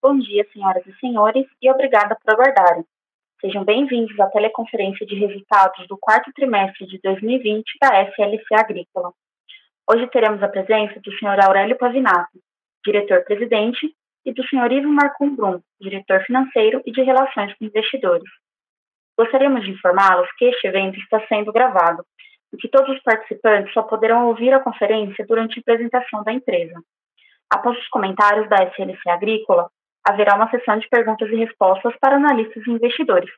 Bom dia, senhoras e senhores, e obrigada por aguardarem. Sejam bem-vindos à teleconferência de resultados do quarto trimestre de 2020 da SLC Agrícola. Hoje teremos a presença do senhor Aurélio Pavinato, diretor-presidente, e do senhor Ivo Marcum Brum, diretor financeiro e de relações com investidores. Gostaríamos de informá-los que este evento está sendo gravado e que todos os participantes só poderão ouvir a conferência durante a apresentação da empresa. Após os comentários da SLC Agrícola, haverá uma sessão de perguntas e respostas para analistas e investidores,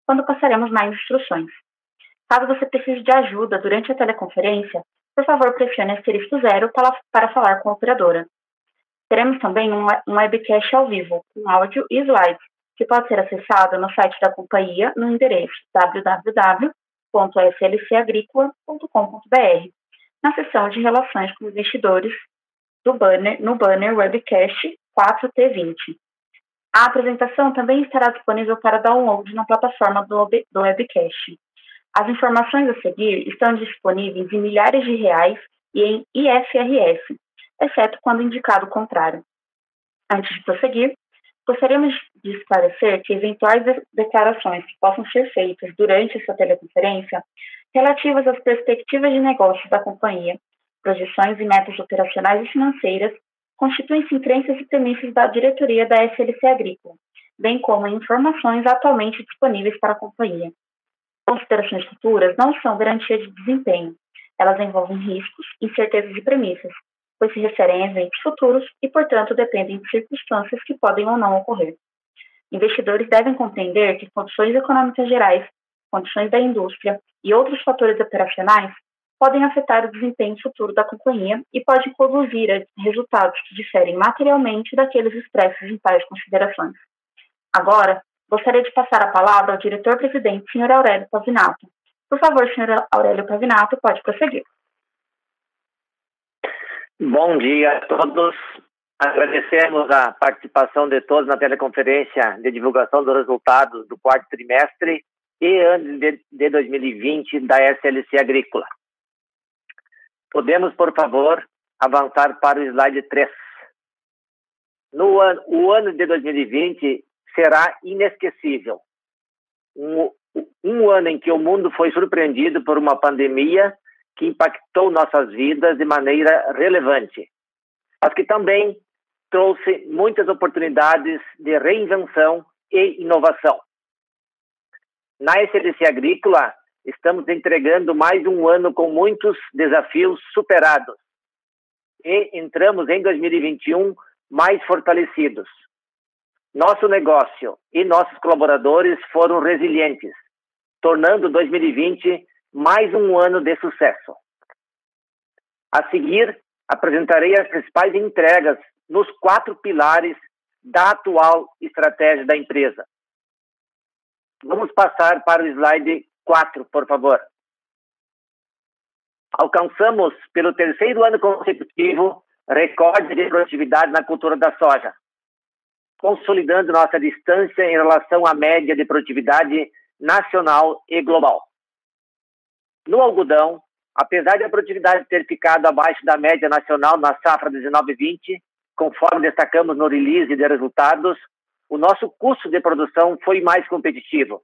quando passaremos mais instruções. Caso você precise de ajuda durante a teleconferência, por favor pressione asterisco 0 para falar com a operadora. Teremos também um webcast ao vivo, com áudio e slides, que pode ser acessado no site da companhia no endereço www.slcagricola.com.br, na seção de Relações com Investidores, no banner Webcast 4T20. A apresentação também estará disponível para download na plataforma do webcast. As informações a seguir estão disponíveis em milhares de reais e em IFRS, exceto quando indicado o contrário. Antes de prosseguir, gostaríamos de esclarecer que eventuais declarações que possam ser feitas durante essa teleconferência relativas às perspectivas de negócios da companhia, projeções e metas operacionais e financeiras, constituem-se em crenças e premissas da diretoria da SLC Agrícola, bem como em informações atualmente disponíveis para a companhia. Considerações futuras não são garantia de desempenho. Elas envolvem riscos, incertezas e premissas, pois se referem a eventos futuros e, portanto, dependem de circunstâncias que podem ou não ocorrer. Investidores devem compreender que condições econômicas gerais, condições da indústria e outros fatores operacionais podem afetar o desempenho futuro da companhia e podem conduzir a resultados que diferem materialmente daqueles expressos em tais considerações. Agora, gostaria de passar a palavra ao diretor-presidente, Sr. Aurélio Pavinato. Por favor, Sr. Aurélio Pavinato, pode prosseguir. Bom dia a todos. Agradecemos a participação de todos na teleconferência de divulgação dos resultados do quarto trimestre e ano de 2020 da SLC Agrícola. Podemos, por favor, avançar para o slide 3. O ano de 2020 será inesquecível. Um ano em que o mundo foi surpreendido por uma pandemia que impactou nossas vidas de maneira relevante, mas que também trouxe muitas oportunidades de reinvenção e inovação. Na SLC Agrícola, estamos entregando mais um ano com muitos desafios superados e entramos em 2021 mais fortalecidos. Nosso negócio e nossos colaboradores foram resilientes, tornando 2020 mais um ano de sucesso. A seguir, apresentarei as principais entregas nos 4 pilares da atual estratégia da empresa. Vamos passar para o slide 4, por favor. Alcançamos, pelo 3º ano consecutivo, recorde de produtividade na cultura da soja, consolidando nossa distância em relação à média de produtividade nacional e global. No algodão, apesar de a produtividade ter ficado abaixo da média nacional na safra 19-20, conforme destacamos no release de resultados, o nosso custo de produção foi mais competitivo,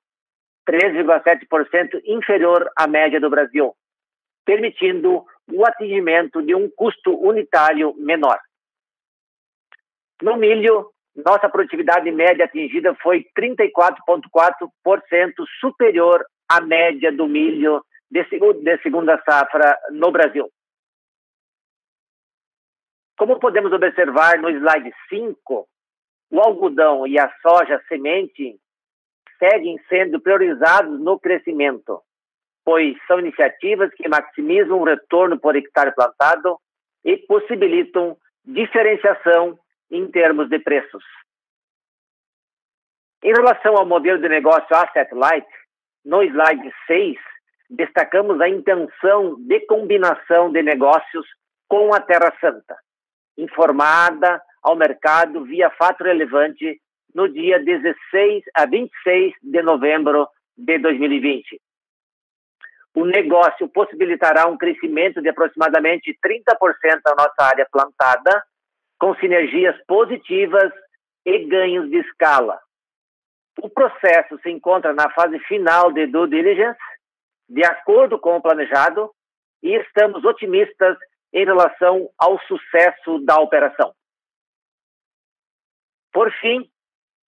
3,7% inferior à média do Brasil, permitindo o atingimento de um custo unitário menor. No milho, nossa produtividade média atingida foi 34,4% superior à média do milho de segunda safra no Brasil. Como podemos observar no slide 5, o algodão e a soja semente seguem sendo priorizados no crescimento, pois são iniciativas que maximizam o retorno por hectare plantado e possibilitam diferenciação em termos de preços. Em relação ao modelo de negócio Asset Light, no slide 6, destacamos a intenção de combinação de negócios com a Terra Santa, informada ao mercado via fato relevante no dia 16 a 26 de novembro de 2020. O negócio possibilitará um crescimento de aproximadamente 30% da nossa área plantada, com sinergias positivas e ganhos de escala. O processo se encontra na fase final de due diligence, de acordo com o planejado, e estamos otimistas em relação ao sucesso da operação. Por fim,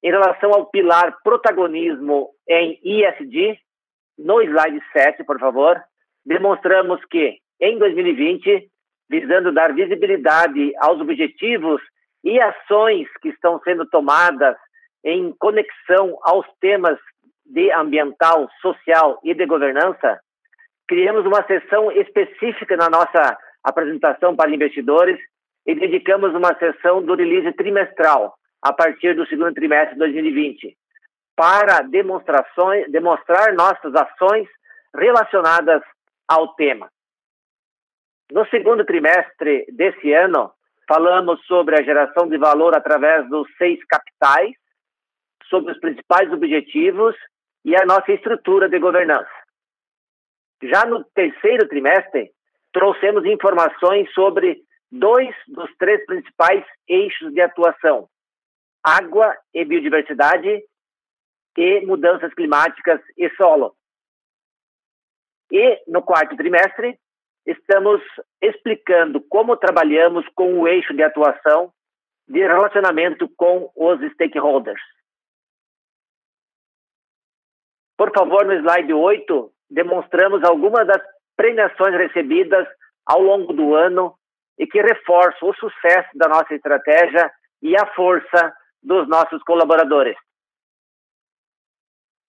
em relação ao pilar protagonismo em ESG, no slide 7, por favor, demonstramos que, em 2020, visando dar visibilidade aos objetivos e ações que estão sendo tomadas em conexão aos temas de ambiental, social e de governança, criamos uma sessão específica na nossa apresentação para investidores e dedicamos uma sessão do release trimestral a partir do segundo trimestre de 2020 para demonstrar nossas ações relacionadas ao tema. No segundo trimestre desse ano, falamos sobre a geração de valor através dos 6 capitais, sobre os principais objetivos e a nossa estrutura de governança. Já no terceiro trimestre, trouxemos informações sobre 2 dos 3 principais eixos de atuação: água e biodiversidade e mudanças climáticas e solo. E no quarto trimestre, estamos explicando como trabalhamos com o eixo de atuação de relacionamento com os stakeholders. Por favor, no slide 8, demonstramos algumas das premiações recebidas ao longo do ano e que reforçam o sucesso da nossa estratégia e a força dos nossos colaboradores.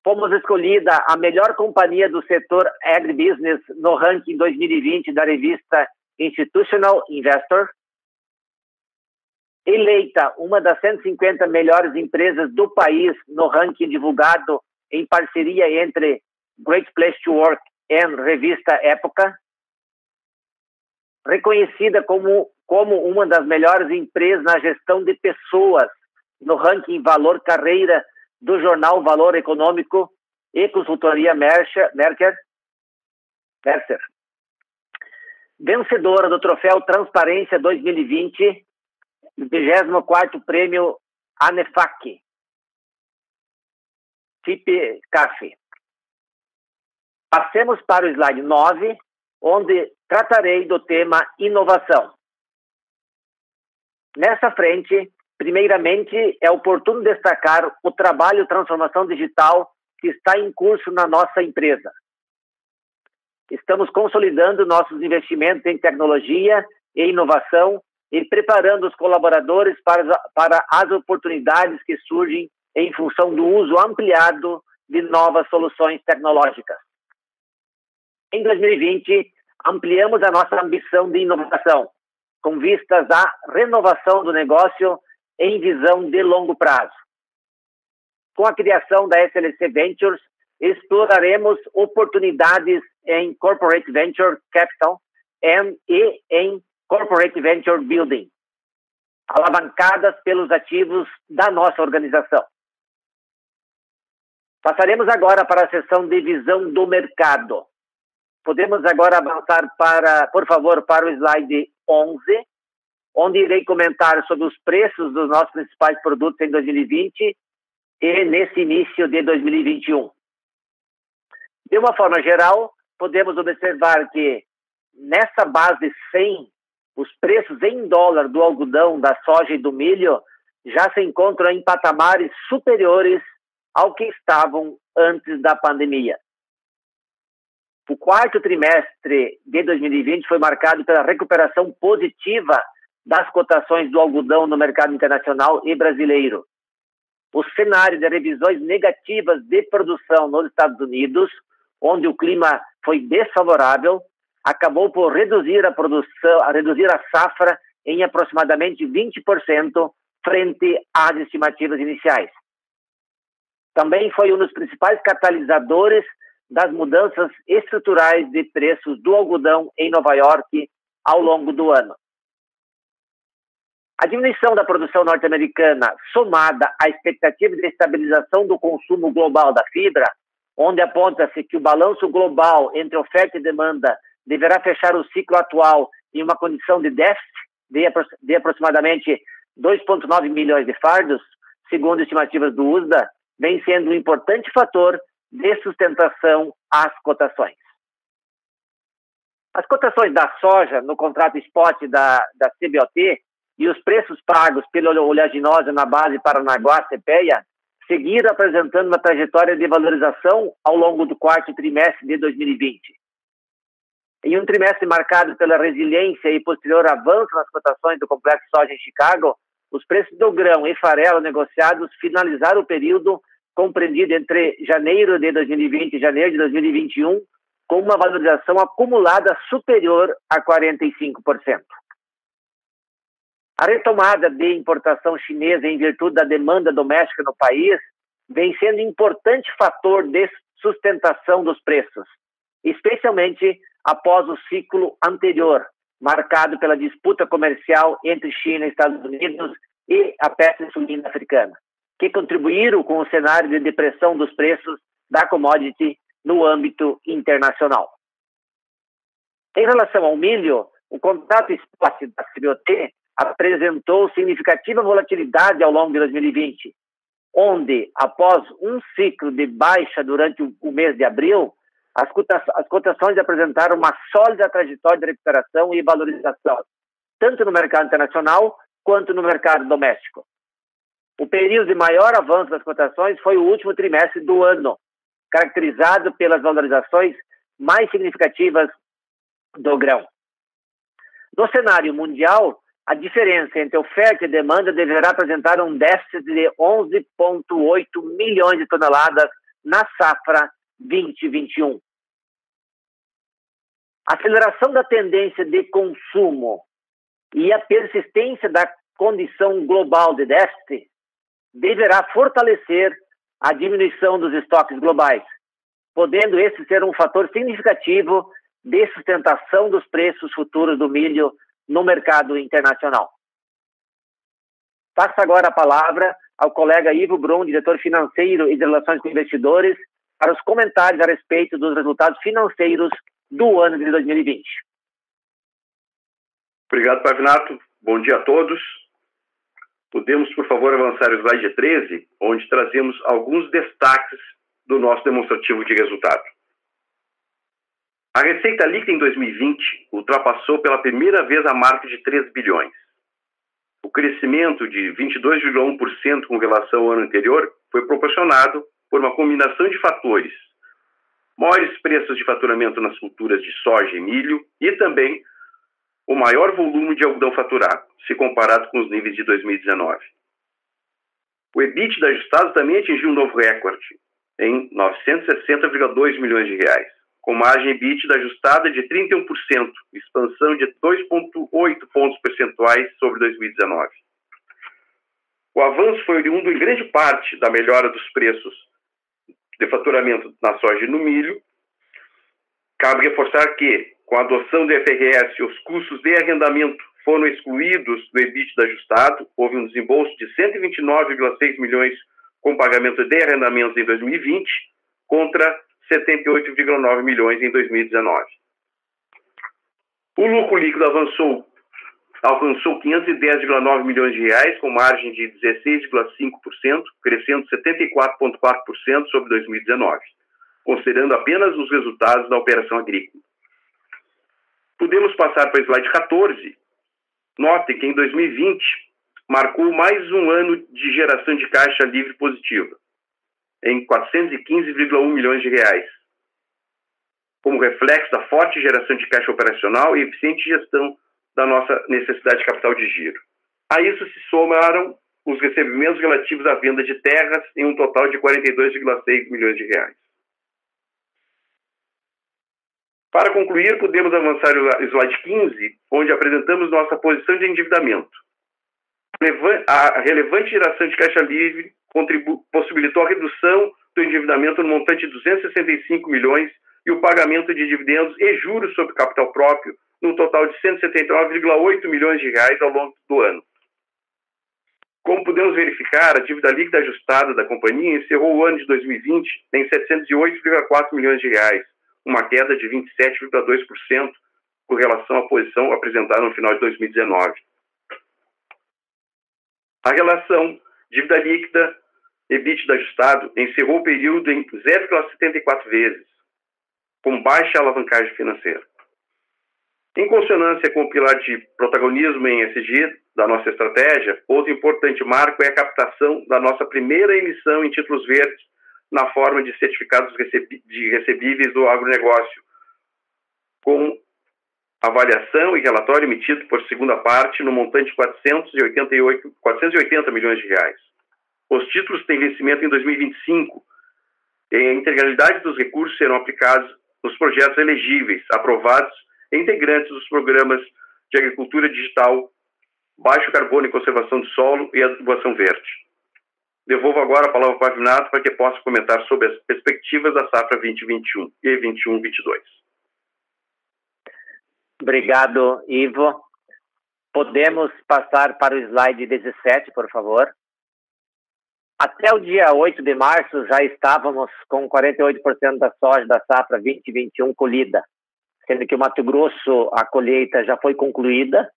Fomos escolhida a melhor companhia do setor agribusiness no ranking 2020 da revista Institutional Investor, eleita uma das 150 melhores empresas do país no ranking divulgado em parceria entre Great Place to Work e revista Época, reconhecida como uma das melhores empresas na gestão de pessoas no ranking Valor Carreira do jornal Valor Econômico e Consultoria Mercer, vencedora do troféu Transparência 2020, 24º Prêmio ANEFAC, FIP CAF. Passemos para o slide 9, onde tratarei do tema inovação. Nessa frente, primeiramente, é oportuno destacar o trabalho de transformação digital que está em curso na nossa empresa. Estamos consolidando nossos investimentos em tecnologia e inovação e preparando os colaboradores para as oportunidades que surgem em função do uso ampliado de novas soluções tecnológicas. Em 2020, ampliamos a nossa ambição de inovação, com vistas à renovação do negócio em visão de longo prazo. Com a criação da SLC Ventures, exploraremos oportunidades em Corporate Venture Capital e em Corporate Venture Building, alavancadas pelos ativos da nossa organização. Passaremos agora para a seção de visão do mercado. Podemos agora avançar por favor, para o slide 11, onde irei comentar sobre os preços dos nossos principais produtos em 2020 e nesse início de 2021. De uma forma geral, podemos observar que nessa base 100, os preços em dólar do algodão, da soja e do milho já se encontram em patamares superiores ao que estavam antes da pandemia. O quarto trimestre de 2020 foi marcado pela recuperação positiva das cotações do algodão no mercado internacional e brasileiro. O cenário de revisões negativas de produção nos Estados Unidos, onde o clima foi desfavorável, acabou por reduzir a safra em aproximadamente 20% frente às estimativas iniciais. Também foi um dos principais catalisadores das mudanças estruturais de preços do algodão em Nova York ao longo do ano. A diminuição da produção norte-americana, somada à expectativa de estabilização do consumo global da fibra, onde aponta-se que o balanço global entre oferta e demanda deverá fechar o ciclo atual em uma condição de déficit de aproximadamente 2,9 milhões de fardos, segundo estimativas do USDA, vem sendo um importante fator de sustentação às cotações. As cotações da soja no contrato spot da CBOT e os preços pagos pela oleaginosa na base Paranaguá-CPEA seguiram apresentando uma trajetória de valorização ao longo do quarto trimestre de 2020. Em um trimestre marcado pela resiliência e posterior avanço nas cotações do complexo soja em Chicago, os preços do grão e farelo negociados finalizaram o período compreendido entre janeiro de 2020 e janeiro de 2021, com uma valorização acumulada superior a 45%. A retomada de importação chinesa em virtude da demanda doméstica no país vem sendo importante fator de sustentação dos preços, especialmente após o ciclo anterior, marcado pela disputa comercial entre China e Estados Unidos e a peste suína africana, que contribuíram com o cenário de depressão dos preços da commodity no âmbito internacional. Em relação ao milho, o contrato spot da CBOT apresentou significativa volatilidade ao longo de 2020, onde, após um ciclo de baixa durante o mês de abril, as cotações apresentaram uma sólida trajetória de recuperação e valorização, tanto no mercado internacional quanto no mercado doméstico. O período de maior avanço das cotações foi o último trimestre do ano, caracterizado pelas valorizações mais significativas do grão. No cenário mundial, a diferença entre oferta e demanda deverá apresentar um déficit de 11,8 milhões de toneladas na safra 2021. A aceleração da tendência de consumo e a persistência da condição global de déficit deverá fortalecer a diminuição dos estoques globais, podendo esse ser um fator significativo de sustentação dos preços futuros do milho no mercado internacional. Passo agora a palavra ao colega Ivo Brum, diretor financeiro e de relações com investidores, para os comentários a respeito dos resultados financeiros do ano de 2020. Obrigado, Pavinato. Bom dia a todos. Podemos, por favor, avançar o slide 13, onde trazemos alguns destaques do nosso demonstrativo de resultado. A receita líquida em 2020 ultrapassou pela primeira vez a marca de 3 bilhões. O crescimento de 22,1% com relação ao ano anterior foi proporcionado por uma combinação de fatores: maiores preços de faturamento nas culturas de soja e milho e também o maior volume de algodão faturado, se comparado com os níveis de 2019. O EBITDA ajustado também atingiu um novo recorde, em 960,2 milhões de reais, com margem EBITDA ajustada de 31%, expansão de 2,8 pontos percentuais sobre 2019. O avanço foi oriundo em grande parte da melhora dos preços de faturamento na soja e no milho. Cabe reforçar que, com a adoção do IFRS, os custos de arrendamento foram excluídos do EBITDA ajustado. Houve um desembolso de 129,6 milhões com pagamento de arrendamentos em 2020, contra 78,9 milhões em 2019. O lucro líquido alcançou 510,9 milhões de reais, com margem de 16,5%, crescendo 74,4% sobre 2019, considerando apenas os resultados da operação agrícola. Podemos passar para o slide 14. Notem que em 2020 marcou mais um ano de geração de caixa livre positiva, em 415,1 milhões de reais, como reflexo da forte geração de caixa operacional e eficiente gestão da nossa necessidade de capital de giro. A isso se somaram os recebimentos relativos à venda de terras em um total de 42,6 milhões de reais. Para concluir, podemos avançar o slide 15, onde apresentamos nossa posição de endividamento. A relevante geração de caixa livre possibilitou a redução do endividamento no montante de 265 milhões e o pagamento de dividendos e juros sobre capital próprio no total de 179,8 milhões de reais ao longo do ano. Como podemos verificar, a dívida líquida ajustada da companhia encerrou o ano de 2020 em 708,4 milhões de reais, uma queda de 27,2% com relação à posição apresentada no final de 2019. A relação Dívida líquida, EBITDA ajustado, encerrou o período em 0,74 vezes, com baixa alavancagem financeira. Em consonância com o pilar de protagonismo em ESG da nossa estratégia, outro importante marco é a captação da nossa primeira emissão em títulos verdes na forma de certificados de recebíveis do agronegócio, com avaliação e relatório emitido por segunda parte no montante de 480 milhões de reais. Os títulos têm vencimento em 2025 e a integralidade dos recursos serão aplicados nos projetos elegíveis, aprovados e integrantes dos programas de agricultura digital, baixo carbono e conservação do solo e adubação verde. Devolvo agora a palavra para o Pavinato para que possa comentar sobre as perspectivas da safra 2021 e 21-22. Obrigado, Ivo. Podemos passar para o slide 17, por favor. Até o dia 8 de março já estávamos com 48% da soja da safra 2021 colhida, sendo que o Mato Grosso, a colheita já foi concluída.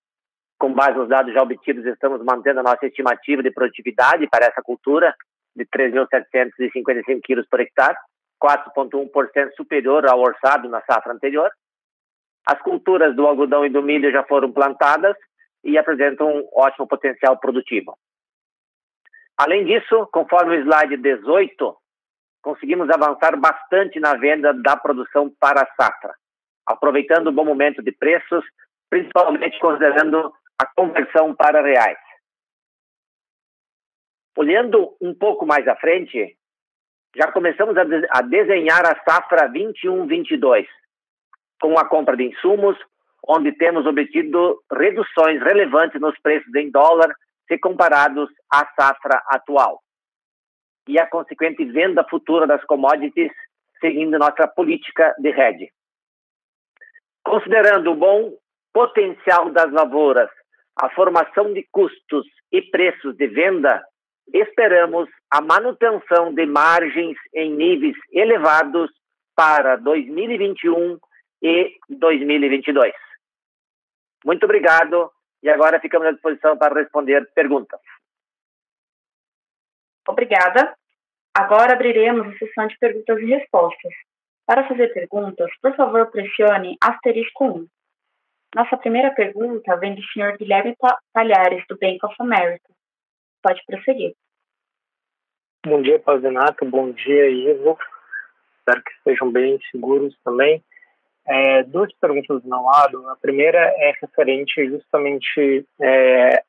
Com base nos dados já obtidos, estamos mantendo a nossa estimativa de produtividade para essa cultura de 3.755 quilos por hectare, 4,1% superior ao orçado na safra anterior. As culturas do algodão e do milho já foram plantadas e apresentam um ótimo potencial produtivo. Além disso, conforme o slide 18, conseguimos avançar bastante na venda da produção para a safra, aproveitando o bom momento de preços, principalmente considerando a conversão para reais. Olhando um pouco mais à frente, já começamos a desenhar a safra 21-22, com a compra de insumos, onde temos obtido reduções relevantes nos preços em dólar, se comparados à safra atual. E a consequente venda futura das commodities, seguindo nossa política de hedge. Considerando o bom potencial das lavouras, a formação de custos e preços de venda, esperamos a manutenção de margens em níveis elevados para 2021 e 2022. Muito obrigado e agora ficamos à disposição para responder perguntas. Obrigada. Agora abriremos a sessão de perguntas e respostas. Para fazer perguntas, por favor, pressione *1. Nossa primeira pergunta vem do Sr. Guilherme Palhares, do Bank of America. Pode prosseguir. Bom dia, Pavinato. Bom dia, Ivo. Espero que estejam bem seguros também. Duas perguntas do meu lado. A primeira é referente justamente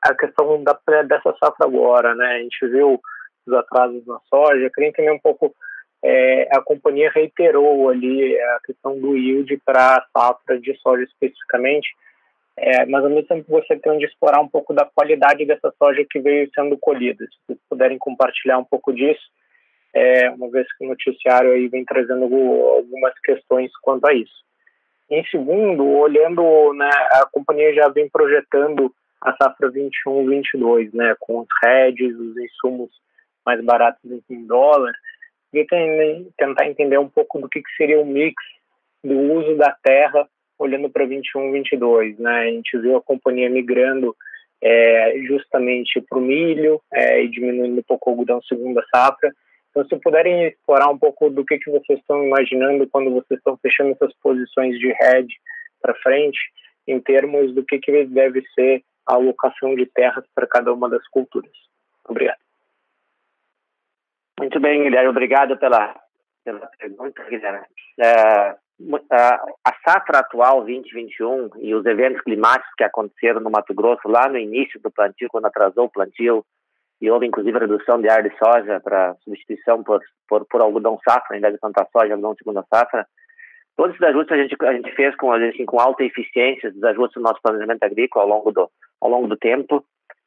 à questão dessa safra agora, né? A gente viu os atrasos na soja. Eu queria entender um pouco, a companhia reiterou ali a questão do yield para a safra de soja especificamente, mas ao mesmo tempo você tem de explorar um pouco da qualidade dessa soja que veio sendo colhida. Se vocês puderem compartilhar um pouco disso, uma vez que o noticiário aí vem trazendo algumas questões quanto a isso. Em segundo, olhando, né, a companhia já vem projetando a safra 21-22, né, com os hedges, os insumos mais baratos em dólar. E tentar entender um pouco do que seria o mix do uso da terra olhando para 21-22, né? A gente viu a companhia migrando justamente para o milho e diminuindo um pouco o algodão segunda safra. Então, se puderem explorar um pouco do que vocês estão imaginando quando vocês estão fechando essas posições de hedge para frente, em termos do que deve ser a alocação de terras para cada uma das culturas. Obrigado. Muito bem, Guilherme. Obrigado pela pergunta, Guilherme. A safra atual 2021 e os eventos climáticos que aconteceram no Mato Grosso lá no início do plantio, quando atrasou o plantio, e houve inclusive redução de área de soja para substituição por algodão safra, em vez de plantar soja, algodão segunda safra. Todos esses ajustes a gente fez com alta eficiência, os ajustes no nosso planejamento agrícola ao longo do tempo,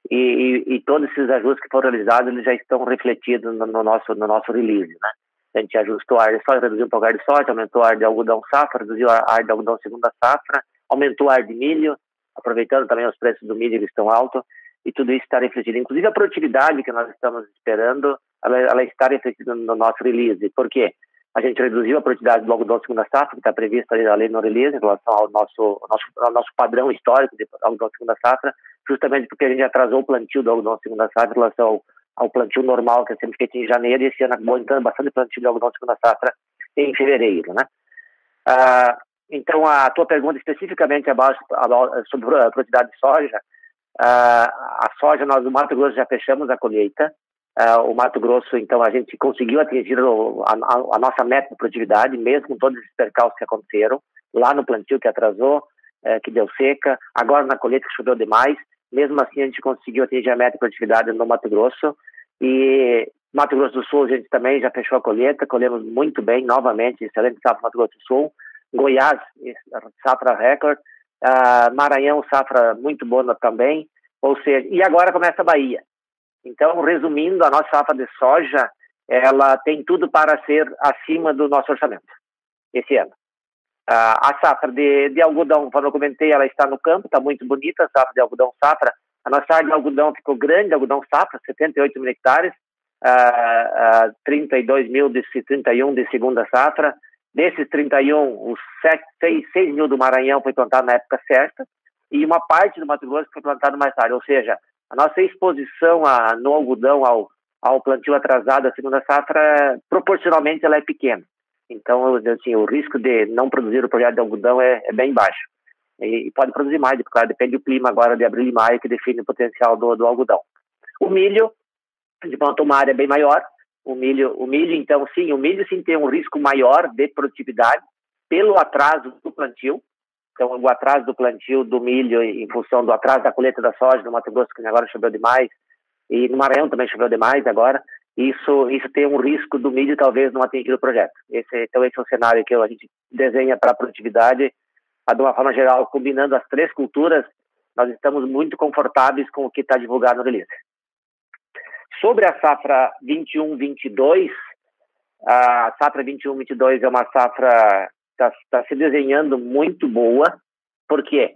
e todos esses ajustes que foram realizados, eles já estão refletidos no nosso release, né? A gente ajustou a área de soja, reduziu um pouco a área de soja, aumentou a área de algodão safra, reduziu a área de algodão segunda safra, aumentou a área de milho, aproveitando também os preços do milho que estão altos, e tudo isso está refletido. Inclusive a produtividade que nós estamos esperando, ela está refletida no nosso release. Por quê? A gente reduziu a produtividade do algodão segunda safra, que está prevista ali no release, em relação ao nosso padrão histórico de algodão segunda safra, justamente porque a gente atrasou o plantio do algodão segunda safra em relação ao plantio normal que é sempre feito em janeiro, e esse ano acabou entrando bastante plantio de algodão de segunda safra em fevereiro, né? Então, a tua pergunta especificamente sobre a produtividade de soja, a soja, nós no Mato Grosso já fechamos a colheita. O Mato Grosso, então, a gente conseguiu atingir a nossa meta de produtividade, mesmo com todos esses percalços que aconteceram, lá no plantio que atrasou, que deu seca, agora na colheita que choveu demais. Mesmo assim, a gente conseguiu atingir a meta de produtividade no Mato Grosso. E Mato Grosso do Sul, a gente também já fechou a colheita, colhemos muito bem, novamente, excelente safra no Mato Grosso do Sul. Goiás, safra recorde. Maranhão, safra muito boa também. Ou seja, e agora começa a Bahia. Então, resumindo, a nossa safra de soja, ela tem tudo para ser acima do nosso orçamento esse ano. A safra de algodão, como eu comentei, ela está no campo, está muito bonita, a safra de algodão safra. A nossa área de algodão ficou grande, algodão safra, 78 mil hectares, 32 mil de 31 de segunda safra. Desses 31, os 6 mil do Maranhão foi plantado na época certa, e uma parte do Mato Grosso foi plantado mais tarde. Ou seja, a nossa exposição no algodão ao plantio atrasado da segunda safra, proporcionalmente, ela é pequena. Então, assim, o risco de não produzir o projeto de algodão é bem baixo. E pode produzir mais, porque, claro, depende do clima agora de abril e maio, que define o potencial do algodão. O milho, de plantou uma área bem maior. O milho, então, sim, o milho sim tem um risco maior de produtividade pelo atraso do plantio. Então, o atraso do plantio do milho em função do atraso da colheita da soja no Mato Grosso, que agora choveu demais, e no Maranhão também choveu demais agora. Isso tem um risco do milho talvez não atingir o projeto. Então, esse é o cenário que a gente desenha para a produtividade. De uma forma geral, combinando as três culturas, nós estamos muito confortáveis com o que está divulgado no release. Sobre a safra 21-22, a safra 21-22 é uma safra que está se desenhando muito boa. Por quê?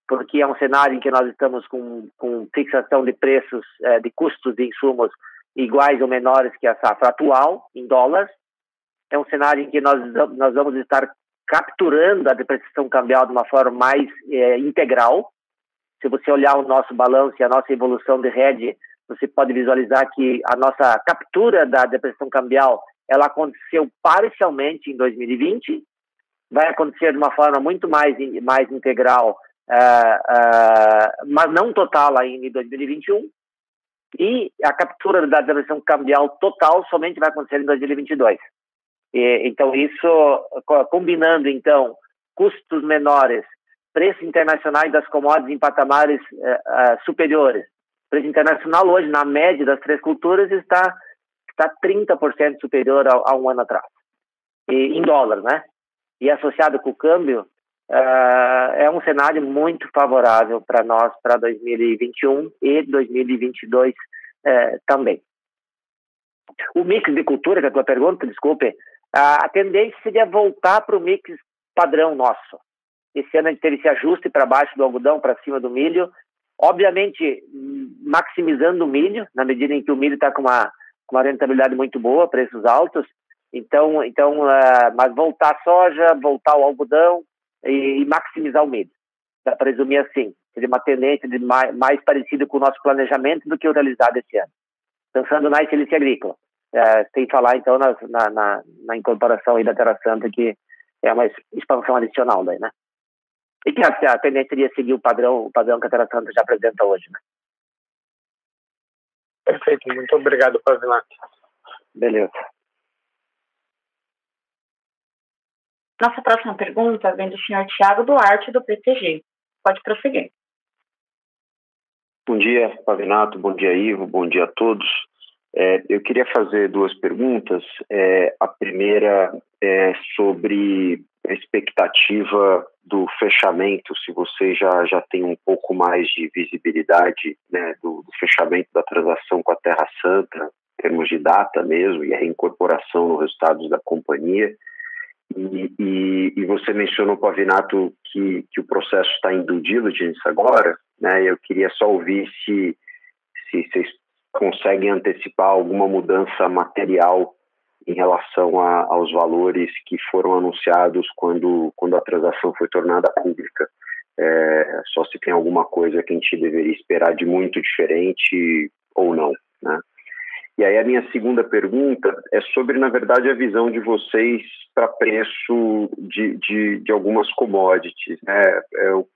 Porque é um cenário em que nós estamos com fixação de preços, de custos de insumos iguais ou menores que a safra atual, em dólares. É um cenário em que nós vamos estar capturando a depreciação cambial de uma forma mais integral. Se você olhar o nosso balanço e a nossa evolução de hedge, você pode visualizar que a nossa captura da depreciação cambial, ela aconteceu parcialmente em 2020, vai acontecer de uma forma muito mais integral, mas não total ainda em 2021, e a captura da depreciação cambial total somente vai acontecer em 2022. Então, isso, combinando, então, custos menores, preços internacionais das commodities em patamares superiores. O preço internacional hoje, na média das três culturas, está 30% superior a um ano atrás, em dólar, né? E associado com o câmbio, é um cenário muito favorável para nós, para 2021 e 2022 também. O mix de cultura, que é a tua pergunta, desculpe, a tendência seria voltar para o mix padrão nosso. Esse ano a gente teve esse ajuste para baixo do algodão, para cima do milho, obviamente maximizando o milho, na medida em que o milho está com uma rentabilidade muito boa, preços altos. Então, mas voltar a soja, voltar ao algodão e maximizar o milho. Dá para resumir assim, seria uma tendência mais parecida com o nosso planejamento do que o realizado esse ano. Pensando na excelência agrícola. Sem falar, então, na incorporação aí da Terra Santa, que é uma expansão adicional daí, né? E que a tendência seria seguir o padrão que a Terra Santa já apresenta hoje, né? Perfeito, muito obrigado, Pavinato. Beleza. Nossa próxima pergunta vem do senhor Tiago Duarte, do PTG. Pode prosseguir. Bom dia, Pavinato. Bom dia, Ivo. Bom dia a todos. Eu queria fazer duas perguntas. A primeira é sobre a expectativa do fechamento, se você já tem um pouco mais de visibilidade, né, do fechamento da transação com a Terra Santa, em termos de data mesmo, e a reincorporação nos resultados da companhia. E você mencionou, Pavinato, que o processo está em due diligence agora, né? Eu queria só ouvir se vocês conseguem antecipar alguma mudança material em relação aos valores que foram anunciados quando a transação foi tornada pública. Só se tem alguma coisa que a gente deveria esperar de muito diferente ou não, né? E aí a minha segunda pergunta é sobre, na verdade, a visão de vocês para preço de algumas commodities, né? Eu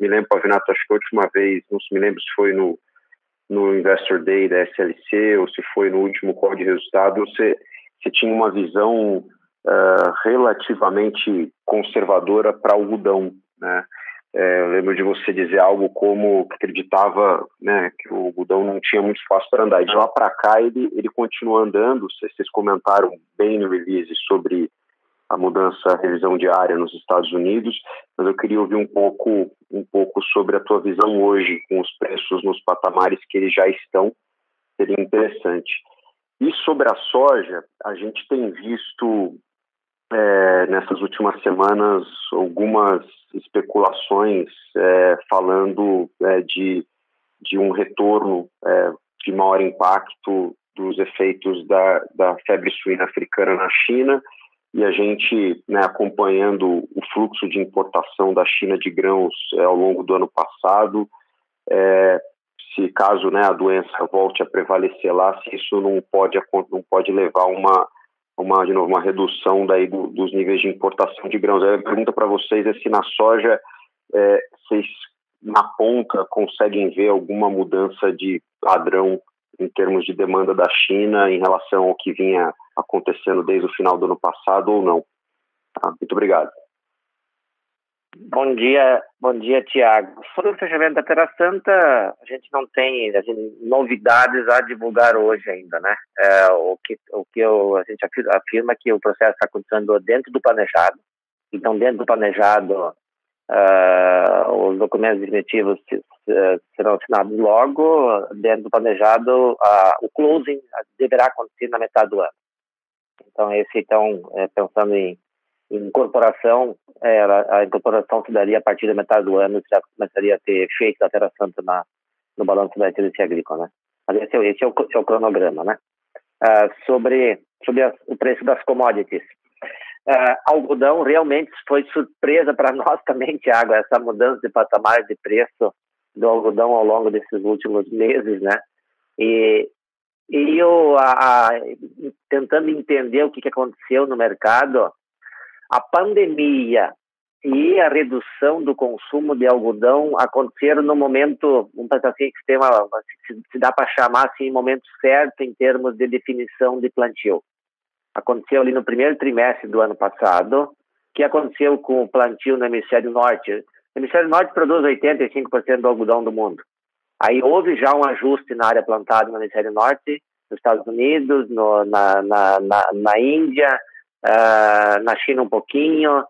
me lembro, Pavinato, acho que a última vez, não me lembro se foi no Investor Day da SLC ou se foi no último call de resultado, você tinha uma visão relativamente conservadora para algodão, né? Eu lembro de você dizer algo como que acreditava, né, que o algodão não tinha muito espaço para andar. E de lá para cá ele continua andando. Vocês comentaram bem no release sobre a mudança, a revisão diária nos Estados Unidos, mas eu queria ouvir um pouco sobre a tua visão hoje, com os preços nos patamares que eles já estão. Seria interessante. E sobre a soja, a gente tem visto nessas últimas semanas algumas especulações falando de um retorno de maior impacto dos efeitos da febre suína africana na China, e a gente, né, acompanhando o fluxo de importação da China de grãos ao longo do ano passado, se caso, né, a doença volte a prevalecer lá, se isso não pode levar de novo, uma redução daí dos níveis de importação de grãos. A pergunta para vocês é se na soja vocês, na ponta, conseguem ver alguma mudança de padrão em termos de demanda da China em relação ao que vinha acontecendo desde o final do ano passado ou não. Muito obrigado. Bom dia, Tiago. Sobre o fechamento da Terra Santa, a gente não tem novidades a divulgar hoje ainda, né? A gente afirma que o processo está acontecendo dentro do planejado. Então, dentro do planejado, os documentos definitivos serão assinados logo. Dentro do planejado, o closing deverá acontecer na metade do ano. Então, pensando em incorporação, a incorporação se daria a partir da metade do ano, já começaria a ter efeito da Terra Santa no balanço da atividade agrícola, né? Mas esse é o cronograma, né? Sobre o preço das commodities. Algodão realmente foi surpresa para nós também, Tiago, essa mudança de patamar de preço do algodão ao longo desses últimos meses, né? E eu, tentando entender o que aconteceu no mercado, a pandemia e a redução do consumo de algodão aconteceram no momento, vamos pensar assim, se dá para chamar assim, momento certo em termos de definição de plantio. Aconteceu ali no primeiro trimestre do ano passado, que aconteceu com o plantio no hemisfério norte. O hemisfério norte produz 85% do algodão do mundo. Aí houve já um ajuste na área plantada no hemisfério norte, nos Estados Unidos, na Índia, na China um pouquinho,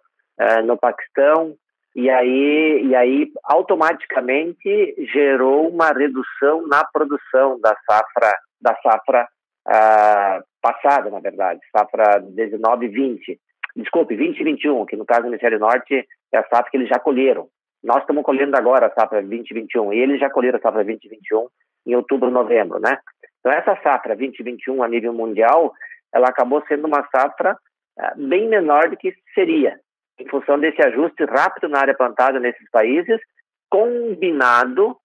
no Paquistão, e aí automaticamente gerou uma redução na produção da safra passada, na verdade, safra 19-20, desculpe, 20-21, que no caso do hemisfério norte é a safra que eles já colheram. Nós estamos colhendo agora a safra 20-21, e eles já colheram a safra 20-21 em outubro, novembro, né? Então essa safra 20-21 a nível mundial, ela acabou sendo uma safra bem menor do que seria, em função desse ajuste rápido na área plantada nesses países, combinado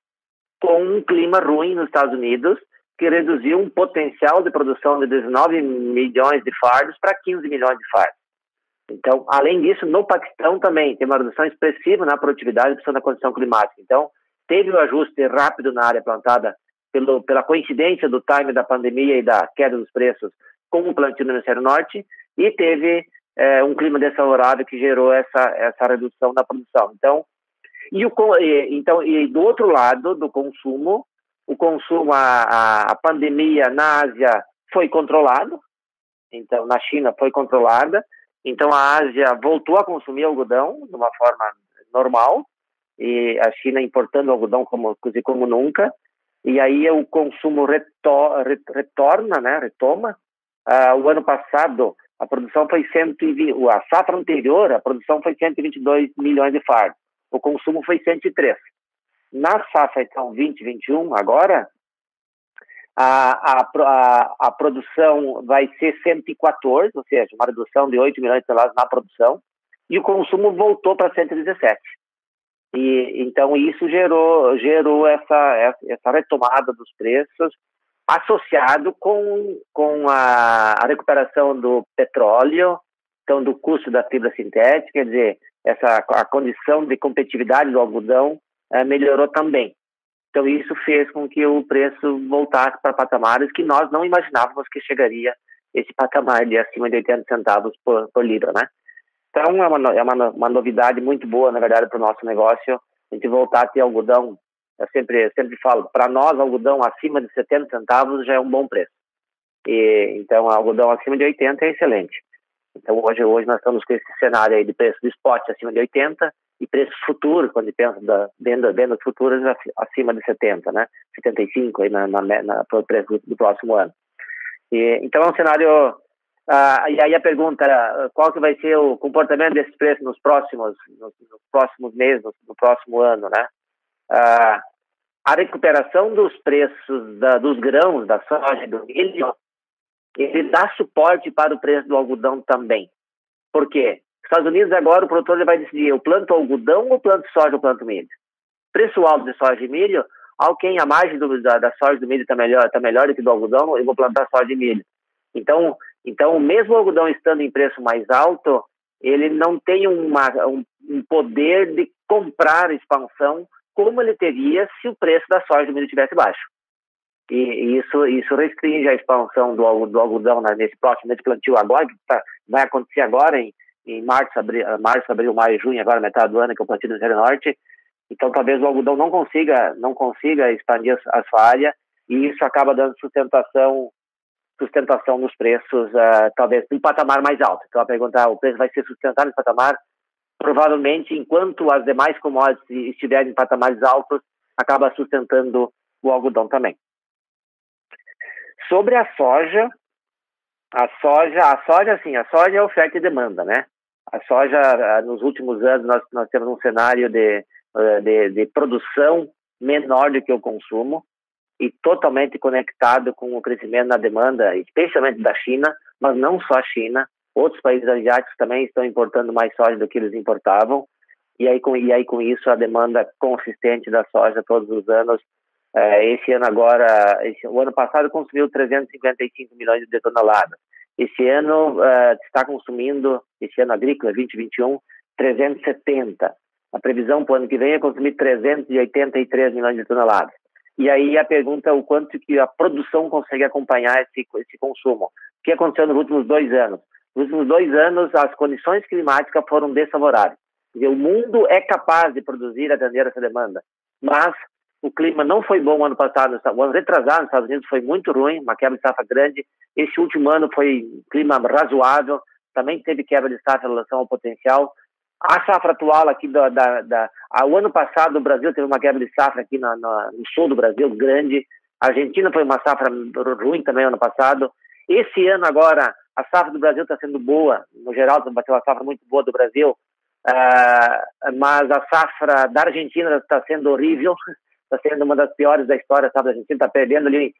com um clima ruim nos Estados Unidos, que reduziu um potencial de produção de 19 milhões de fardos para 15 milhões de fardos. Então, além disso, no Paquistão também tem uma redução expressiva na produtividade por causa da condição climática. Então, teve o ajuste rápido na área plantada pela coincidência do time da pandemia e da queda dos preços com o plantio no hemisfério norte, e teve um clima desfavorável que gerou essa redução da produção. Então, e do outro lado do consumo, a pandemia na Ásia foi controlada, então na China foi controlada, então a Ásia voltou a consumir algodão de uma forma normal, e a China importando algodão como nunca, e aí o consumo retoma. O ano passado a produção foi a safra anterior, a produção foi 122 milhões de fardos, o consumo foi 103. Na safra, então, 20-21, agora, a produção vai ser 114, ou seja, uma redução de 8 milhões de toneladas na produção, e o consumo voltou para 117. E então isso gerou essa retomada dos preços, associado com a recuperação do petróleo, então do custo da fibra sintética, quer dizer, a condição de competitividade do algodão melhorou também. Então isso fez com que o preço voltasse para patamares que nós não imaginávamos que chegaria esse patamar de acima de 80 centavos por libra, né? Então é uma novidade muito boa, na verdade, para o nosso negócio, a gente voltar a ter algodão. Eu sempre falo, para nós, algodão acima de 70 centavos já é um bom preço. Então, algodão acima de 80 é excelente. Então, hoje nós estamos com esse cenário aí de preço do spot acima de 80 e preços futuros, quando pensa vendas futuras, acima de 70, né? 75 aí para o preço do próximo ano. Então, é um cenário... e aí a pergunta era, qual que vai ser o comportamento desses preços nos próximos meses, no próximo ano, né? A recuperação dos preços dos grãos, da soja e do milho, ele dá suporte para o preço do algodão também. Por quê? Nos Estados Unidos agora o produtor vai decidir, eu planto algodão ou planto soja ou planto milho? Preço alto de soja e milho, a margem da soja e do milho está melhor do que do algodão, eu vou plantar soja e milho. Então mesmo o algodão estando em preço mais alto, ele não tem um poder de comprar expansão como ele teria se o preço da soja e do milho estivesse baixo. E isso restringe a expansão do algodão nesse plantio agora, que vai acontecer agora em março, abril, maio, junho, agora metade do ano, que é o plantio do Hemisfério Norte. Então talvez o algodão não consiga expandir a sua área, e isso acaba dando sustentação nos preços, talvez um patamar mais alto. Então a pergunta, o preço vai ser sustentado nesse patamar? Provavelmente, enquanto as demais commodities estiverem em patamares altos, acaba sustentando o algodão também. Sobre a soja é oferta e demanda, né? A soja, nos últimos anos, nós temos um cenário de produção menor do que o consumo e totalmente conectado com o crescimento na demanda, especialmente da China, mas não só a China. Outros países asiáticos também estão importando mais soja do que eles importavam, e aí com isso a demanda consistente da soja todos os anos. O ano passado consumiu 355 milhões de toneladas. Esse ano está consumindo, esse ano agrícola 2021, 370. A previsão para o ano que vem é consumir 383 milhões de toneladas. E aí a pergunta é o quanto que a produção consegue acompanhar esse consumo. O que aconteceu nos últimos 2 anos? Nos últimos 2 anos, as condições climáticas foram desfavoráveis. Quer dizer, o mundo é capaz de produzir e atender essa demanda, mas o clima não foi bom ano passado. O ano retrasado nos Estados Unidos foi muito ruim, uma quebra de safra grande. Esse último ano foi clima razoável, também teve quebra de safra em relação ao potencial. A safra atual aqui o ano passado o Brasil teve uma quebra de safra aqui no sul do Brasil, grande. A Argentina foi uma safra ruim também ano passado. Esse ano agora, a safra do Brasil está sendo boa. No geral, bateu uma safra muito boa do Brasil. Mas a safra da Argentina está sendo horrível. Está sendo uma das piores da história. A safra da Argentina está perdendo ali.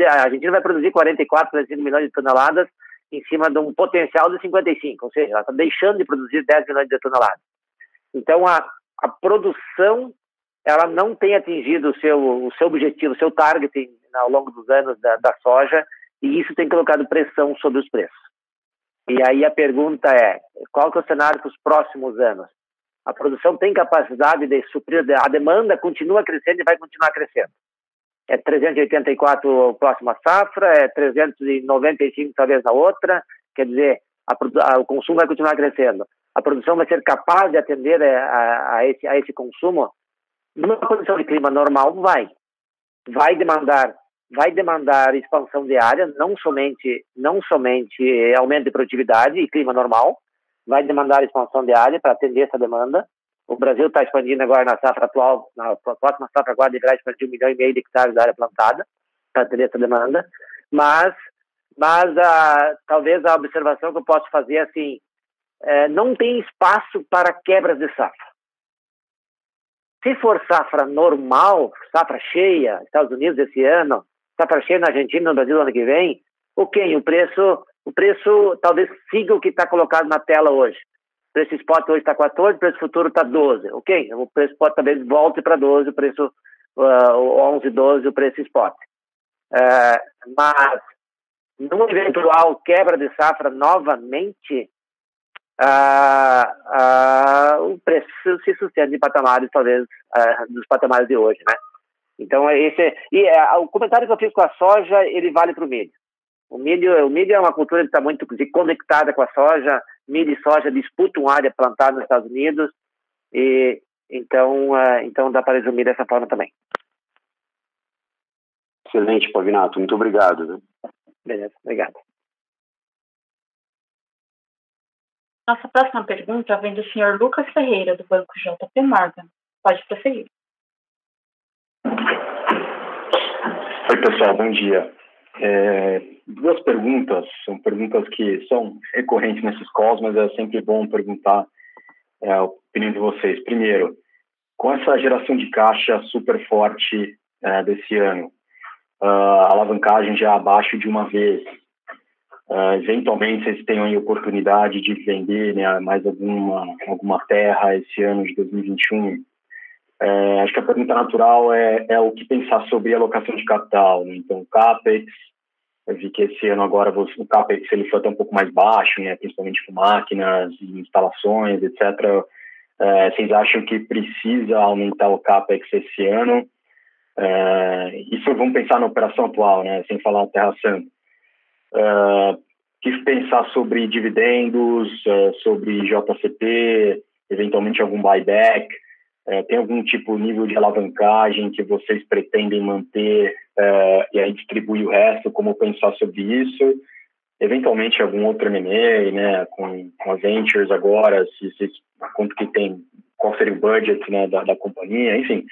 A Argentina vai produzir 45 milhões de toneladas em cima de um potencial de 55, ou seja, ela está deixando de produzir 10 milhões de toneladas. Então, a produção, ela não tem atingido o seu objetivo, o seu target ao longo dos anos da soja, e isso tem colocado pressão sobre os preços. E aí a pergunta é, qual que é o cenário para os próximos anos? A produção tem capacidade de suprir, a demanda continua crescendo e vai continuar crescendo. É 384 a próxima safra, é 395 talvez na outra, quer dizer, o consumo vai continuar crescendo. A produção vai ser capaz de atender a esse consumo? Numa condição de clima normal, vai demandar expansão de área, não somente aumento de produtividade e clima normal, vai demandar expansão de área para atender essa demanda. O Brasil está expandindo agora na safra atual, na próxima safra agora deverá expandir 1,5 milhão de hectares de área plantada para atender essa demanda, mas talvez a observação que eu posso fazer é assim, não tem espaço para quebras de safra. Se for safra normal, safra cheia, Estados Unidos esse ano, safra cheia na Argentina, no Brasil no ano que vem, ok, o preço talvez siga o que está colocado na tela hoje. O preço spot hoje está 14, o preço futuro está 12. Ok, o preço spot talvez volte para 12, o preço 11, 12, o preço spot. Mas, numa eventual quebra de safra novamente, o preço se sustenta em patamares, talvez, dos patamares de hoje, né? Então, o comentário que eu fiz com a soja, ele vale para o milho. O milho é uma cultura que está muito conectada com a soja. Milho e soja disputam área plantada nos Estados Unidos. E então dá para resumir dessa forma também. Excelente, Pavinato. Muito obrigado. Né? Beleza, obrigado. Nossa próxima pergunta vem do senhor Lucas Ferreira, do Banco JP Morgan. Pode prosseguir. Oi, pessoal, bom dia. Duas perguntas, são perguntas que são recorrentes nesses calls, mas é sempre bom perguntar a opinião de vocês. Primeiro, com essa geração de caixa super forte desse ano, a alavancagem já abaixo de uma vez, eventualmente vocês tenham a oportunidade de vender, né, mais alguma terra esse ano de 2021. Acho que a pergunta natural é o que pensar sobre alocação de capital, né? Então, CAPEX, eu vi que esse ano agora o CAPEX ele foi até um pouco mais baixo, né? Principalmente com máquinas, instalações, etc. Vocês acham que precisa aumentar o CAPEX esse ano? Isso vamos pensar na operação atual, né? Sem falar da Terra Santa. Que pensar sobre dividendos, sobre JCP, eventualmente algum buyback? Tem algum nível de alavancagem que vocês pretendem manter e aí distribuir o resto? Como pensar sobre isso? Eventualmente algum outro M&A, né, com a Ventures agora, quanto que tem, qual seria o budget, né, da companhia, enfim,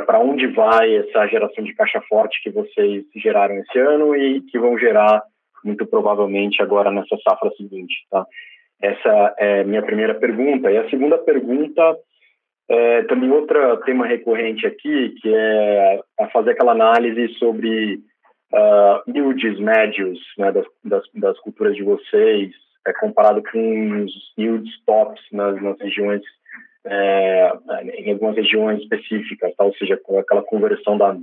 para onde vai essa geração de caixa forte que vocês geraram esse ano e que vão gerar muito provavelmente agora nessa safra seguinte, tá? Essa é minha primeira pergunta. E a segunda pergunta também outro tema recorrente aqui, que é fazer aquela análise sobre yields médios, né, das culturas de vocês, comparado com os yields tops nas regiões, em algumas regiões específicas, tá? Ou seja, com aquela conversão da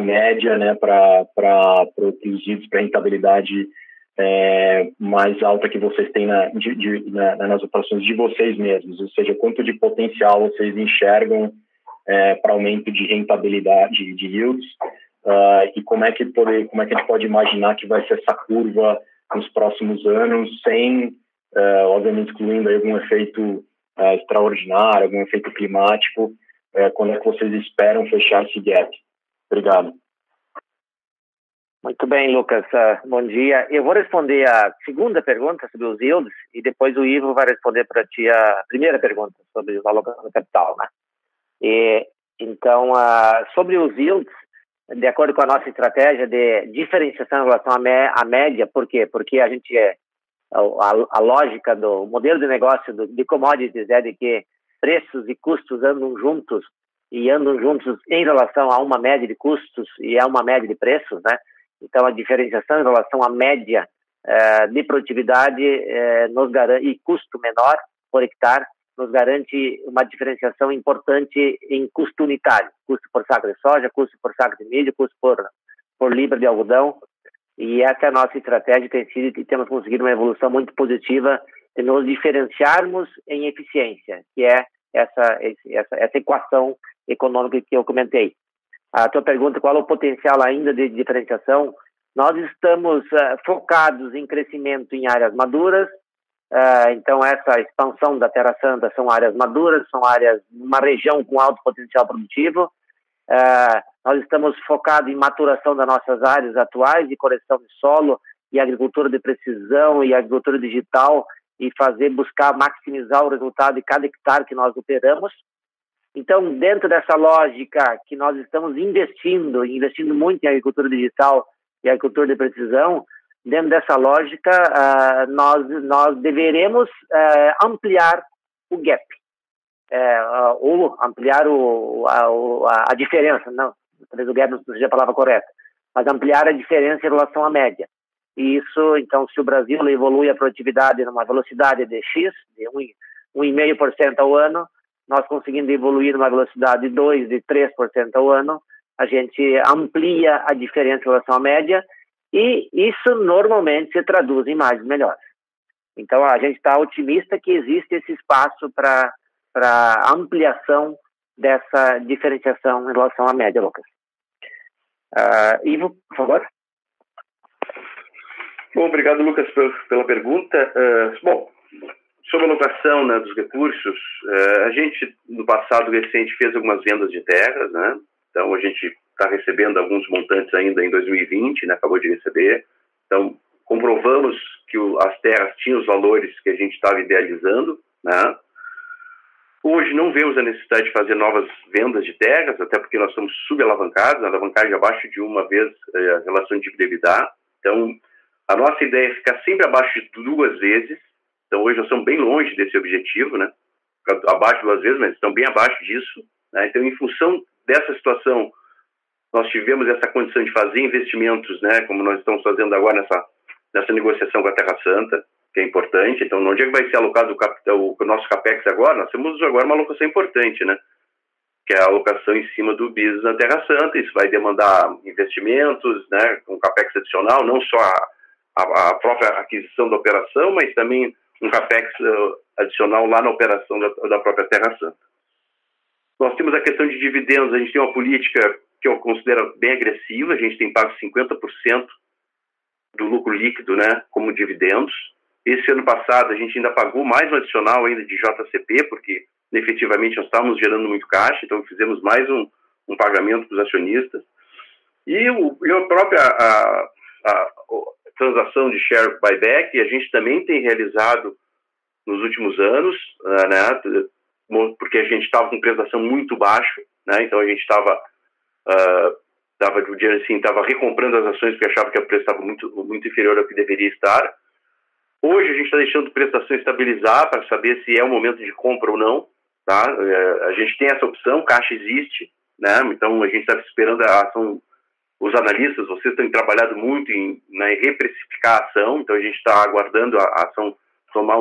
média, né, para os yields, para a rentabilidade mais alta que vocês têm nas operações de vocês mesmos, ou seja, quanto de potencial vocês enxergam para aumento de rentabilidade de yields, e como é que a gente pode imaginar que vai ser essa curva nos próximos anos, sem, obviamente, excluindo aí algum efeito extraordinário, algum efeito climático, quando é que vocês esperam fechar esse gap? Obrigado. Muito bem, Lucas. Bom dia. Eu vou responder a segunda pergunta sobre os yields e depois o Ivo vai responder para ti a primeira pergunta sobre o alocação do capital, né? Então, sobre os yields, de acordo com a nossa estratégia de diferenciação em relação à média, por quê? Porque a gente a lógica do modelo de negócio de commodities é de que preços e custos andam juntos em relação a uma média de custos e a uma média de preços, né? Então, a diferenciação em relação à média de produtividade nos garante, e custo menor por hectare, nos garante uma diferenciação importante em custo unitário. Custo por saco de soja, custo por saco de milho, custo por libra de algodão. E essa é a nossa estratégia, tem sido e temos conseguido uma evolução muito positiva de nos diferenciarmos em eficiência, que é essa equação econômica que eu comentei. A tua pergunta, qual é o potencial ainda de diferenciação? Nós estamos focados em crescimento em áreas maduras. Então, essa expansão da Terra Santa são áreas maduras, são áreas, uma região com alto potencial produtivo. Nós estamos focados em maturação das nossas áreas atuais, de correção de solo e agricultura de precisão e agricultura digital, e buscar maximizar o resultado de cada hectare que nós operamos. Então, dentro dessa lógica que nós estamos investindo muito em agricultura digital e agricultura de precisão, dentro dessa lógica, nós deveremos ampliar o gap, ou ampliar a diferença, não, talvez o gap não seja a palavra correta, mas ampliar a diferença em relação à média. E isso, então, se o Brasil evolui a produtividade numa velocidade de X, de 1,5% ao ano, nós conseguindo evoluir numa velocidade de 2%, de 3% ao ano, a gente amplia a diferença em relação à média e isso normalmente se traduz em margens melhores. Então, a gente está otimista que existe esse espaço para ampliação dessa diferenciação em relação à média, Lucas. Ivo, por favor. Bom, obrigado, Lucas, pela pergunta. Bom, sobre a alocação, né, dos recursos, a gente, no passado recente, fez algumas vendas de terras, né? Então, a gente está recebendo alguns montantes ainda em 2020, né? Acabou de receber. Então, comprovamos que as terras tinham os valores que a gente estava idealizando, né? Hoje não vemos a necessidade de fazer novas vendas de terras, até porque nós estamos subalavancados, a alavancagem abaixo de uma vez a relação de dívida-EBITDA. Então, a nossa ideia é ficar sempre abaixo de 2 vezes. Então, hoje nós estamos bem longe desse objetivo, né? Abaixo de 2 vezes, mas estamos bem abaixo disso, né? Então, em função dessa situação, nós tivemos essa condição de fazer investimentos, né? Como nós estamos fazendo agora nessa negociação com a Terra Santa, que é importante. Então, onde é que vai ser alocado o nosso CAPEX agora? Nós temos agora uma alocação importante, né? Que é a alocação em cima do business na Terra Santa. Isso vai demandar investimentos, né? Um CAPEX adicional, não só a própria aquisição da operação, mas também um CAPEX adicional lá na operação da própria Terra Santa. Nós temos a questão de dividendos. A gente tem uma política que eu considero bem agressiva. A gente tem pago 50% do lucro líquido, né, como dividendos. Esse ano passado a gente ainda pagou mais um adicional ainda de JCP, porque efetivamente nós estávamos gerando muito caixa, então fizemos mais um pagamento para os acionistas. E a própria transação de share buyback, a gente também tem realizado nos últimos anos, né, porque a gente estava com preço de ação muito baixo, né, então a gente estava recomprando as ações porque achava que o preço estava muito inferior ao que deveria estar. Hoje a gente está deixando o preço da ação estabilizar para saber se é o momento de compra ou não, tá? A gente tem essa opção, caixa existe, né? Então a gente está esperando a ação. Os analistas, vocês têm trabalhado muito em reprecificar a ação, então a gente está aguardando a ação tomar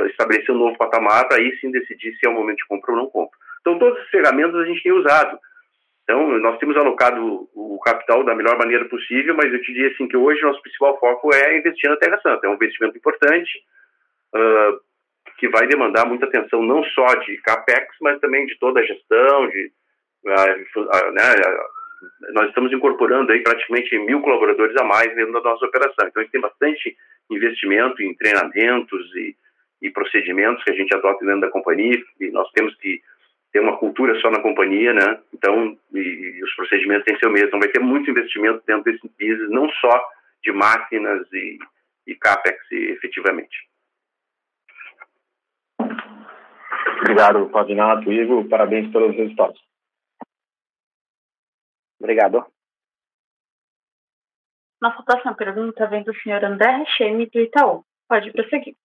estabelecer um novo patamar para aí sim decidir se é o momento de compra ou não compra. Então todas as ferramentas a gente tem usado. Então, nós temos alocado o capital da melhor maneira possível, mas eu te diria assim que hoje nosso principal foco é investir na Terra Santa. É um investimento importante que vai demandar muita atenção não só de CAPEX, mas também de toda a gestão, nós estamos incorporando aí praticamente 1.000 colaboradores a mais dentro da nossa operação. Então, a gente tem bastante investimento em treinamentos e procedimentos que a gente adota dentro da companhia, e nós temos que ter uma cultura só na companhia, né? Então, e os procedimentos têm que ser o mesmo. Então, vai ter muito investimento dentro desse business, não só de máquinas e CAPEX, efetivamente. Obrigado, Pavinato. Ivo, parabéns pelos resultados. Obrigado. Nossa próxima pergunta vem do senhor André Recheme, do Itaú. Pode prosseguir.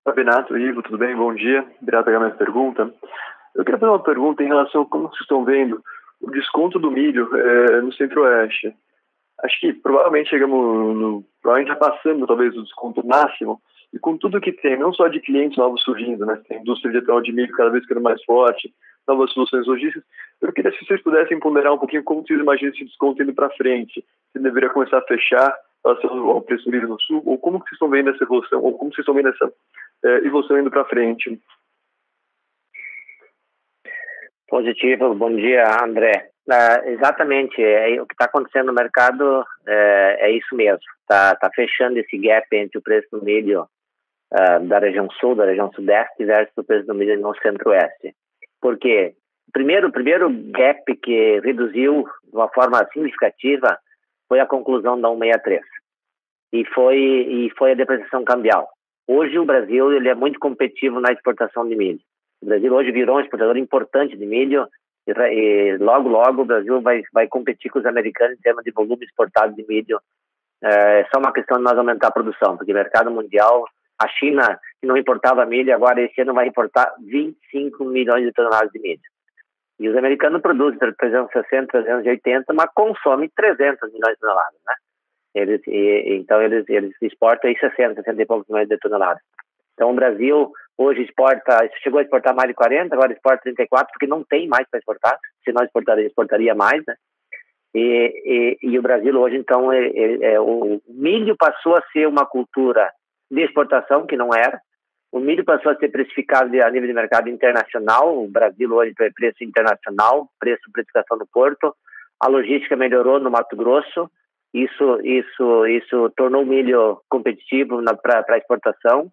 Pavinato, Ivo, tudo bem? Bom dia. Obrigado por pegar minha pergunta. Eu queria fazer uma pergunta em relação a como vocês estão vendo o desconto do milho no Centro-Oeste. Acho que provavelmente provavelmente já passando talvez o desconto máximo, e com tudo que tem, não só de clientes novos surgindo, né? Tem a indústria de etanol de milho cada vez ficando mais forte, novas soluções logísticas. Eu queria se vocês pudessem ponderar um pouquinho como vocês imaginam esse desconto indo para frente. Se deveria começar a fechar em relação ao preço do milho no Sul, ou como que vocês estão vendo essa evolução, ou como vocês estão vendo essa evolução indo para frente? Positivo, bom dia, André. Exatamente, o que está acontecendo no mercado é isso mesmo. Tá fechando esse gap entre o preço do milho da região sul, da região sudeste versus o preço do milho no centro-oeste. Por quê? O primeiro gap que reduziu de uma forma significativa foi a conclusão da 163 e foi a depreciação cambial. Hoje o Brasil ele é muito competitivo na exportação de milho. O Brasil hoje virou um exportador importante de milho e logo o Brasil vai competir com os americanos em termos de volume exportado de milho. É só uma questão de nós aumentar a produção, porque o mercado mundial, a China, que não importava milho, agora esse ano vai importar 25 milhões de toneladas de milho. E os americanos produzem entre 360 e 380, mas consomem 300 milhões de toneladas, né? Então eles exportam aí 60 e poucos milhões de toneladas. Então, o Brasil hoje chegou a exportar mais de 40, agora exporta 34, porque não tem mais para exportar, senão exportaria mais, né? E o Brasil hoje, então, o milho passou a ser uma cultura de exportação, que não era. O milho passou a ser precificado a nível de mercado internacional. O Brasil hoje é preço internacional, precificação no porto. A logística melhorou no Mato Grosso. Isso tornou o milho competitivo para exportação.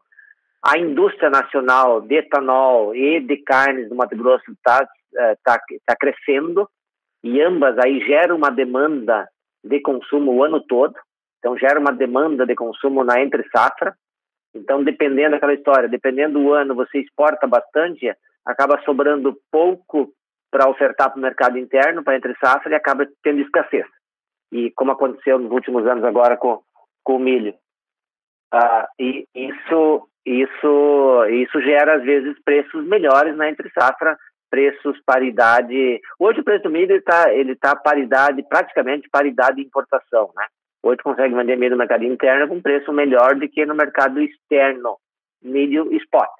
A indústria nacional de etanol e de carnes do Mato Grosso está crescendo, e ambas aí geram uma demanda de consumo o ano todo. Então, gera uma demanda de consumo na entre-safra. Então, dependendo daquela história, dependendo do ano, você exporta bastante, acaba sobrando pouco para ofertar para o mercado interno, para entre-safra, e acaba tendo escassez. E como aconteceu nos últimos anos agora com o milho. E isso gera, às vezes, preços melhores na entre-safra, preços paridade. Hoje o preço do milho ele tá praticamente paridade de importação, né? Hoje consegue vender milho no mercado interno com preço melhor do que no mercado externo, milho spot.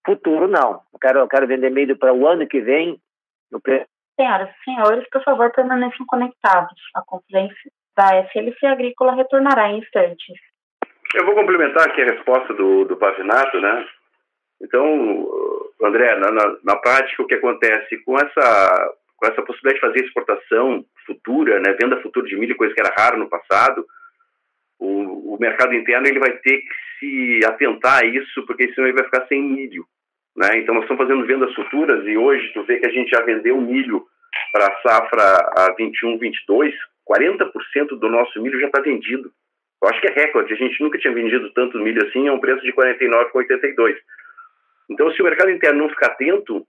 Futuro não. Eu quero vender milho para o ano que vem no preço. Senhoras e senhores, por favor, permaneçam conectados. A conferência da FLC Agrícola retornará em instantes. Eu vou complementar aqui a resposta do Pavinato, né? Então, André, na prática, o que acontece com essa possibilidade de fazer exportação futura, né, venda futura de milho, coisa que era raro no passado, o mercado interno ele vai ter que se atentar a isso, porque senão ele vai ficar sem milho, né? Então, nós estamos fazendo vendas futuras, e hoje tu vê que a gente já vendeu milho para a safra a 21, 22, 40% do nosso milho já está vendido. Eu acho que é recorde, a gente nunca tinha vendido tanto milho assim a um preço de 49,82. Então, se o mercado interno não ficar atento,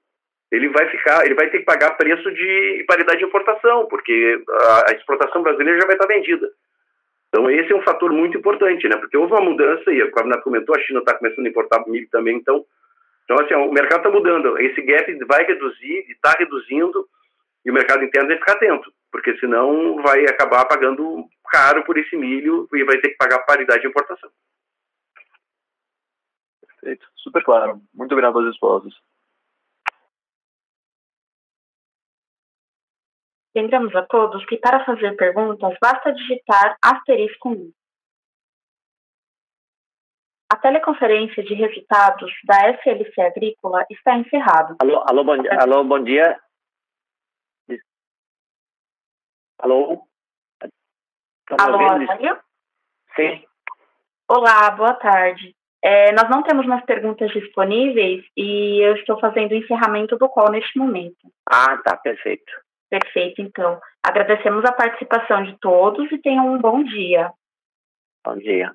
ele vai ter que pagar preço de paridade de importação, porque a exportação brasileira já vai estar vendida. Então, esse é um fator muito importante, né? Porque houve uma mudança, e o Pavinato comentou, a China está começando a importar milho também, então assim, o mercado está mudando, esse gap vai reduzir, está reduzindo, e o mercado interno vai ficar atento, porque senão vai acabar pagando caro por esse milho e vai ter que pagar paridade de importação. Perfeito, super claro. Muito obrigado pelas respostas. Lembramos a todos que para fazer perguntas basta digitar *1. A teleconferência de resultados da FLC Agrícola está encerrada. Alô, bom dia. Alô? Alô, Antônio? Sim. Olá, boa tarde. Nós não temos mais perguntas disponíveis e eu estou fazendo o encerramento do call neste momento. Ah, tá, perfeito. Perfeito, então. Agradecemos a participação de todos e tenham um bom dia. Bom dia.